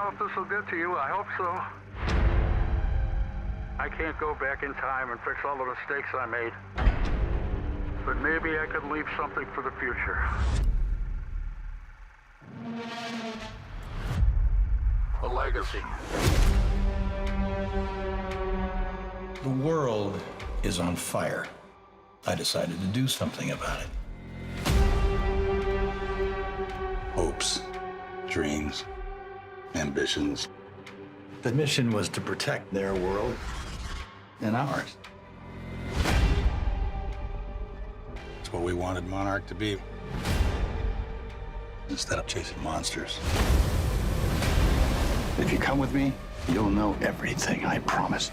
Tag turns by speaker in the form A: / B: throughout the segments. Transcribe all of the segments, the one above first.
A: know if this will get to you. I hope so. I can't go back in time and fix all the mistakes I made. But maybe I could leave something for the future. A legacy.
B: The world is on fire. I decided to do something about it.
C: Hopes, dreams, ambitions.
B: The mission was to protect their world and ours.
C: It's what we wanted Monarch to be. Instead of chasing monsters.
B: If you come with me, you'll know everything, I promise.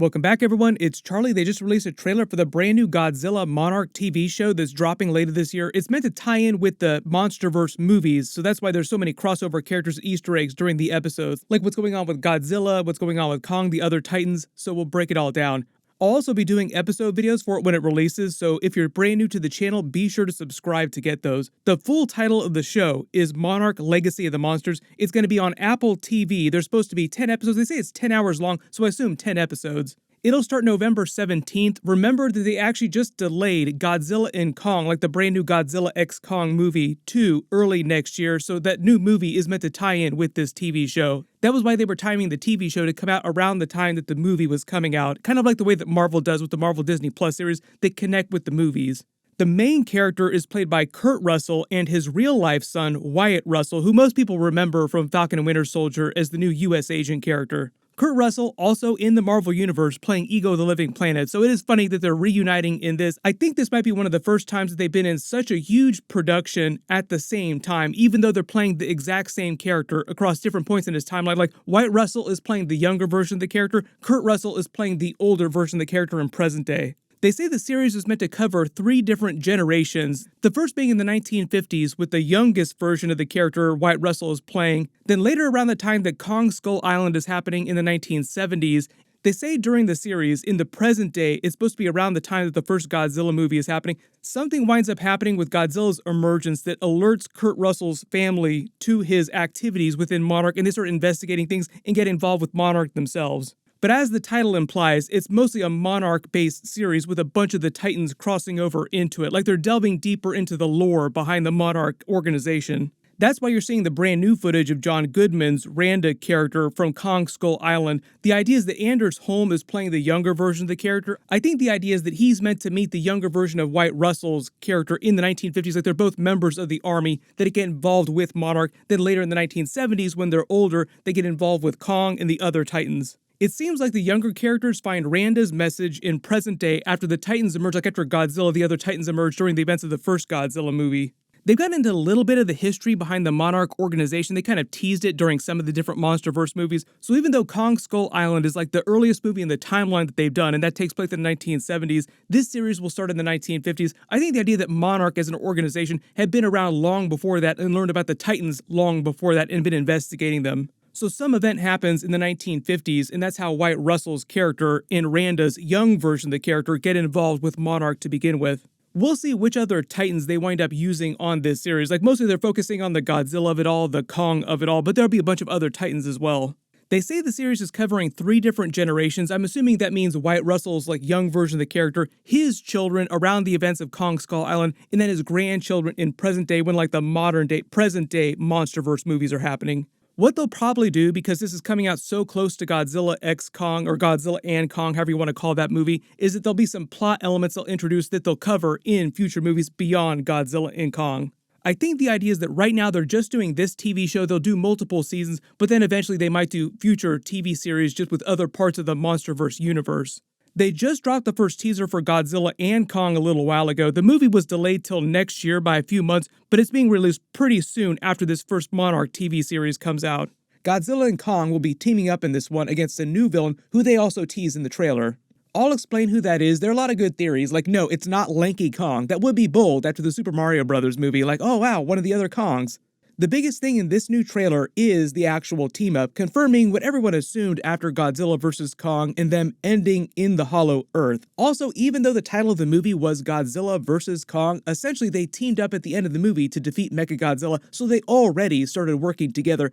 D: Welcome back, everyone. It's Charlie. They just released a trailer for the brand new Godzilla Monarch TV show that's dropping later this year. It's meant to tie in with the MonsterVerse movies, so that's why there's so many crossover characters and Easter eggs during the episodes, like what's going on with Godzilla, what's going on with Kong, the other Titans, so we'll break it all down. I'll also be doing episode videos for it when it releases, so if you're brand new to the channel, be sure to subscribe to get those. The full title of the show is Monarch Legacy of the Monsters. It's going to be on Apple TV. There's supposed to be 10 episodes. They say it's 10 hours long, so I assume 10 episodes. It'll start November 17th. Remember that they actually just delayed Godzilla and Kong, like the brand new Godzilla x Kong movie, to early next year, so that new movie is meant to tie in with this TV show. That was why they were timing the TV show to come out around the time that the movie was coming out, kind of like the way that Marvel does with the Marvel Disney Plus series. They connect with the movies. The main character is played by Kurt Russell and his real-life son, Wyatt Russell, who most people remember from Falcon and Winter Soldier as the new U.S. agent character. Kurt Russell also in the Marvel Universe playing Ego the Living Planet, so it is funny that they're reuniting in this. I think this might be one of the first times that they've been in such a huge production at the same time, even though they're playing the exact same character across different points in his timeline. Like, Wyatt Russell is playing the younger version of the character, Kurt Russell is playing the older version of the character in present day. They say the series is meant to cover 3 different generations, the first being in the 1950s with the youngest version of the character Wyatt Russell is playing, then later around the time that Kong Skull Island is happening in the 1970s. They say during the series, in the present day, it's supposed to be around the time that the first Godzilla movie is happening, something winds up happening with Godzilla's emergence that alerts Kurt Russell's family to his activities within Monarch, and they start investigating things and get involved with Monarch themselves. But as the title implies, it's mostly a Monarch-based series with a bunch of the Titans crossing over into it, like they're delving deeper into the lore behind the Monarch organization. That's why you're seeing the brand new footage of John Goodman's Randa character from Kong Skull Island. The idea is that Anders Holm is playing the younger version of the character. I think the idea is that he's meant to meet the younger version of Wyatt Russell's character in the 1950s, like they're both members of the army that get involved with Monarch. Then later in the 1970s, when they're older, they get involved with Kong and the other Titans. It seems like the younger characters find Randa's message in present day after the Titans emerge, like after Godzilla, the other Titans emerged during the events of the first Godzilla movie. They've gotten into a little bit of the history behind the Monarch organization. They kind of teased it during some of the different MonsterVerse movies. So even though Kong Skull Island is like the earliest movie in the timeline that they've done, and that takes place in the 1970s, this series will start in the 1950s. I think the idea that Monarch as an organization had been around long before that and learned about the Titans long before that and been investigating them. So some event happens in the 1950s, and that's how Wyatt Russell's character and Randa's young version of the character get involved with Monarch to begin with. We'll see which other Titans they wind up using on this series. Like, mostly they're focusing on the Godzilla of it all, the Kong of it all, but there'll be a bunch of other Titans as well. They say the series is covering 3 different generations. I'm assuming that means Wyatt Russell's like young version of the character, his children around the events of Kong Skull Island, and then his grandchildren in present day when like the modern day, present day MonsterVerse movies are happening. What they'll probably do, because this is coming out so close to Godzilla x Kong, or Godzilla and Kong, however you want to call that movie, is that there'll be some plot elements they'll introduce that they'll cover in future movies beyond Godzilla and Kong. I think the idea is that right now they're just doing this TV show, they'll do multiple seasons, but then eventually they might do future TV series just with other parts of the MonsterVerse universe. They just dropped the first teaser for Godzilla and Kong a little while ago. The movie was delayed till next year by a few months, but it's being released pretty soon after this first Monarch TV series comes out. Godzilla and Kong will be teaming up in this one against a new villain who they also tease in the trailer. I'll explain who that is. There are a lot of good theories, like no, it's not Lanky Kong. That would be bold after the Super Mario Bros. Movie, like oh wow, one of the other Kongs. The biggest thing in this new trailer is the actual team-up, confirming what everyone assumed after Godzilla vs. Kong and them ending in the Hollow Earth. Also, even though the title of the movie was Godzilla vs. Kong, essentially they teamed up at the end of the movie to defeat Mechagodzilla, so they already started working together.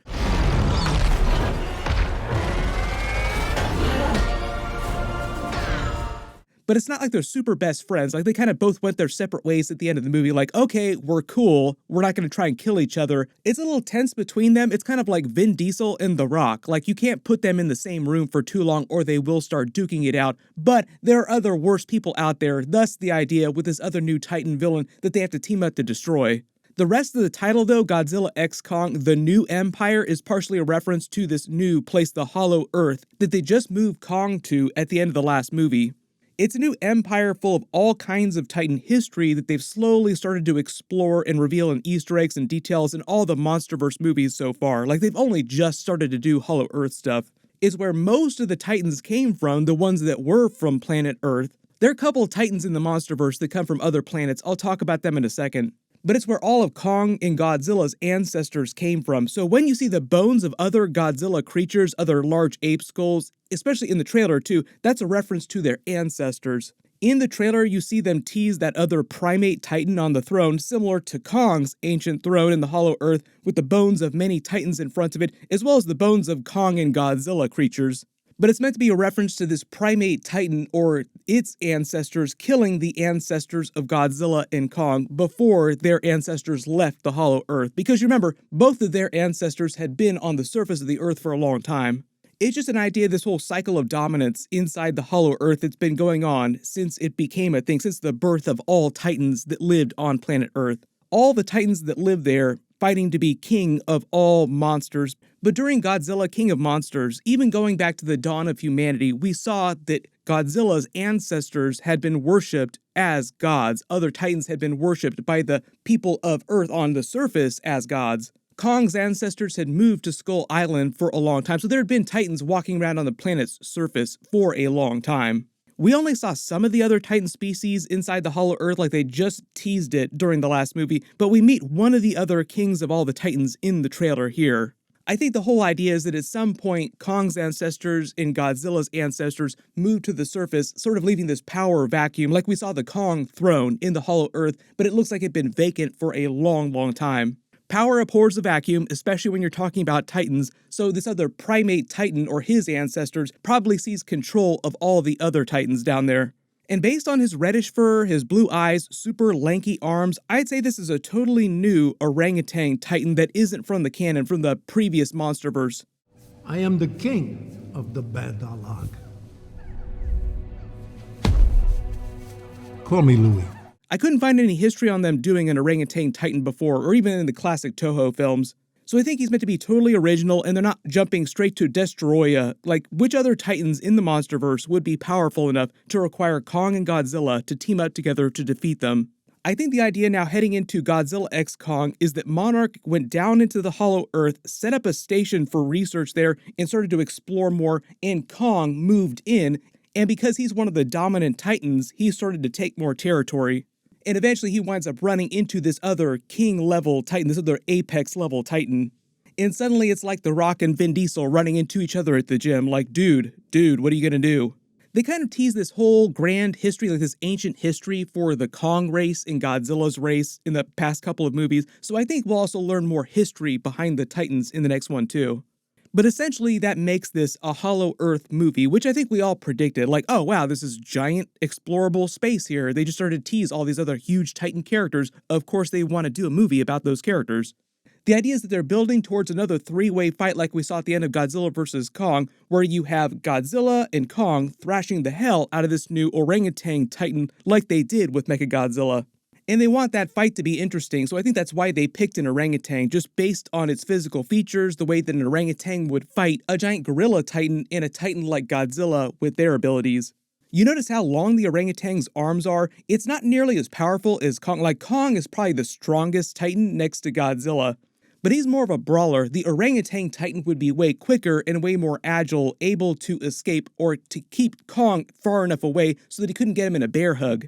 D: But it's not like they're super best friends. Like, they kind of both went their separate ways at the end of the movie. Like, okay, we're cool. We're not going to try and kill each other. It's a little tense between them. It's kind of like Vin Diesel and The Rock. Like, you can't put them in the same room for too long or they will start duking it out. But there are other worse people out there. Thus, the idea with this other new Titan villain that they have to team up to destroy. The rest of the title, though, Godzilla x Kong, The New Empire, is partially a reference to this new place, the Hollow Earth, that they just moved Kong to at the end of the last movie. It's a new empire full of all kinds of Titan history that they've slowly started to explore and reveal in Easter eggs and details in all the MonsterVerse movies so far. Like, they've only just started to do Hollow Earth stuff. It's where most of the Titans came from, the ones that were from planet Earth. There are a couple of Titans in the MonsterVerse that come from other planets. I'll talk about them in a second. But it's where all of Kong and Godzilla's ancestors came from. So when you see the bones of other Godzilla creatures, other large ape skulls, especially in the trailer too, that's a reference to their ancestors. In the trailer, you see them tease that other primate titan on the throne, similar to Kong's ancient throne in the Hollow Earth, with the bones of many titans in front of it, as well as the bones of Kong and Godzilla creatures. But it's meant to be a reference to this primate titan or its ancestors killing the ancestors of Godzilla and Kong before their ancestors left the Hollow Earth. Because you remember, both of their ancestors had been on the surface of the Earth for a long time. It's just an idea of this whole cycle of dominance inside the Hollow Earth that's been going on since it became a thing, since the birth of all Titans that lived on planet Earth. All the Titans that lived there fighting to be king of all monsters. But during Godzilla King of Monsters, even going back to the dawn of humanity, we saw that Godzilla's ancestors had been worshipped as gods. Other Titans had been worshipped by the people of Earth on the surface as gods. Kong's ancestors had moved to Skull Island for a long time, so there had been Titans walking around on the planet's surface for a long time. We only saw some of the other Titan species inside the Hollow Earth, like they just teased it during the last movie, but we meet one of the other kings of all the Titans in the trailer here. I think the whole idea is that at some point, Kong's ancestors and Godzilla's ancestors moved to the surface, sort of leaving this power vacuum, like we saw the Kong throne in the Hollow Earth, but it looks like it'd been vacant for a long, long time. Power abhors the vacuum, especially when you're talking about Titans, so this other primate Titan or his ancestors probably sees control of all the other Titans down there. And based on his reddish fur, his blue eyes, super lanky arms, I'd say this is a totally new orangutan Titan that isn't from the canon, from the previous MonsterVerse.
E: I am the king of the Bandalag. Call me Louis.
D: I couldn't find any history on them doing an orangutan Titan before, or even in the classic Toho films. So I think he's meant to be totally original, and they're not jumping straight to Destoroyah. Like, which other Titans in the MonsterVerse would be powerful enough to require Kong and Godzilla to team up together to defeat them? I think the idea now heading into Godzilla x Kong is that Monarch went down into the Hollow Earth, set up a station for research there, and started to explore more, and Kong moved in, and because he's one of the dominant Titans, he started to take more territory. And eventually he winds up running into this other king-level Titan, this other apex-level Titan. And suddenly it's like The Rock and Vin Diesel running into each other at the gym, like, dude, what are you gonna do? They kind of tease this whole grand history, like this ancient history for the Kong race and Godzilla's race in the past couple of movies, so I think we'll also learn more history behind the Titans in the next one too. But essentially, that makes this a Hollow Earth movie, which I think we all predicted. Like, oh wow, this is giant, explorable space here. They just started to tease all these other huge Titan characters. Of course, they want to do a movie about those characters. The idea is that they're building towards another three-way fight like we saw at the end of Godzilla vs. Kong, where you have Godzilla and Kong thrashing the hell out of this new orangutan Titan like they did with Mechagodzilla. And they want that fight to be interesting, so I think that's why they picked an orangutan, just based on its physical features, the way that an orangutan would fight a giant gorilla Titan and a Titan like Godzilla with their abilities. You notice how long the orangutan's arms are? It's not nearly as powerful as Kong. Like, Kong is probably the strongest Titan next to Godzilla, but he's more of a brawler. The orangutan Titan would be way quicker and way more agile, able to escape or to keep Kong far enough away so that he couldn't get him in a bear hug.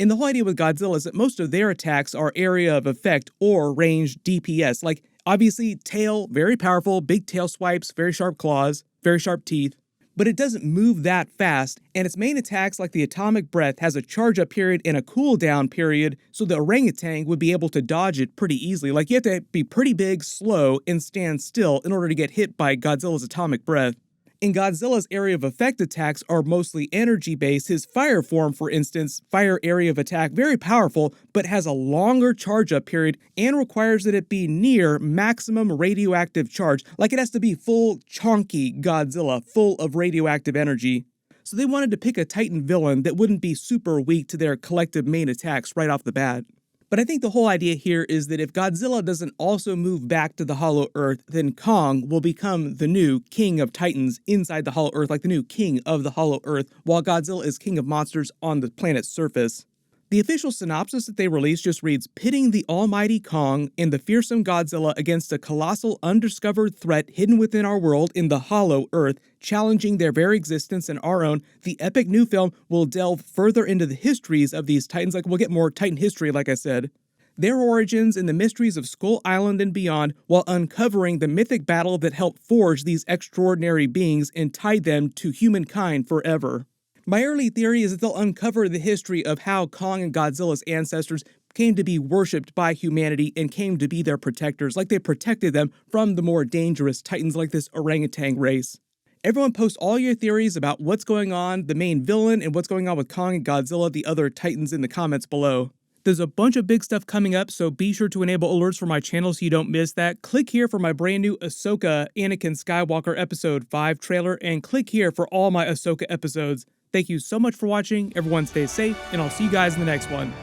D: And the whole idea with Godzilla is that most of their attacks are area of effect or range DPS. Like, Obviously, tail, very powerful, big tail swipes, very sharp claws, very sharp teeth. But it doesn't move that fast, and its main attacks like the atomic breath has a charge-up period and a cooldown period, so the orangutan would be able to dodge it pretty easily. Like, you have to be pretty big, slow, and stand still in order to get hit by Godzilla's atomic breath. And Godzilla's area of effect attacks are mostly energy-based. His fire form, for instance, fire area of attack, very powerful, but has a longer charge-up period and requires that it be near maximum radioactive charge. Like, it has to be full chunky Godzilla, full of radioactive energy. So they wanted to pick a Titan villain that wouldn't be super weak to their collective main attacks right off the bat. But I think the whole idea here is that if Godzilla doesn't also move back to the Hollow Earth, then Kong will become the new King of Titans inside the Hollow Earth, like the new King of the Hollow Earth, while Godzilla is King of Monsters on the planet's surface. The official synopsis that they released just reads, pitting the almighty Kong and the fearsome Godzilla against a colossal undiscovered threat hidden within our world in the Hollow Earth, challenging their very existence and our own. The epic new film will delve further into the histories of these Titans, like we'll get more Titan history, like I said, their origins and the mysteries of Skull Island and beyond, while uncovering the mythic battle that helped forge these extraordinary beings and tied them to humankind forever. My early theory is that they'll uncover the history of how Kong and Godzilla's ancestors came to be worshipped by humanity and came to be their protectors, like they protected them from the more dangerous Titans like this orangutan race. Everyone post all your theories about what's going on, the main villain, and what's going on with Kong and Godzilla, the other Titans, in the comments below. There's a bunch of big stuff coming up, so be sure to enable alerts for my channel so you don't miss that. Click here for my brand new Ahsoka Anakin Skywalker Episode 5 trailer, and click here for all my Ahsoka episodes. Thank you so much for watching, everyone stay safe, and I'll see you guys in the next one.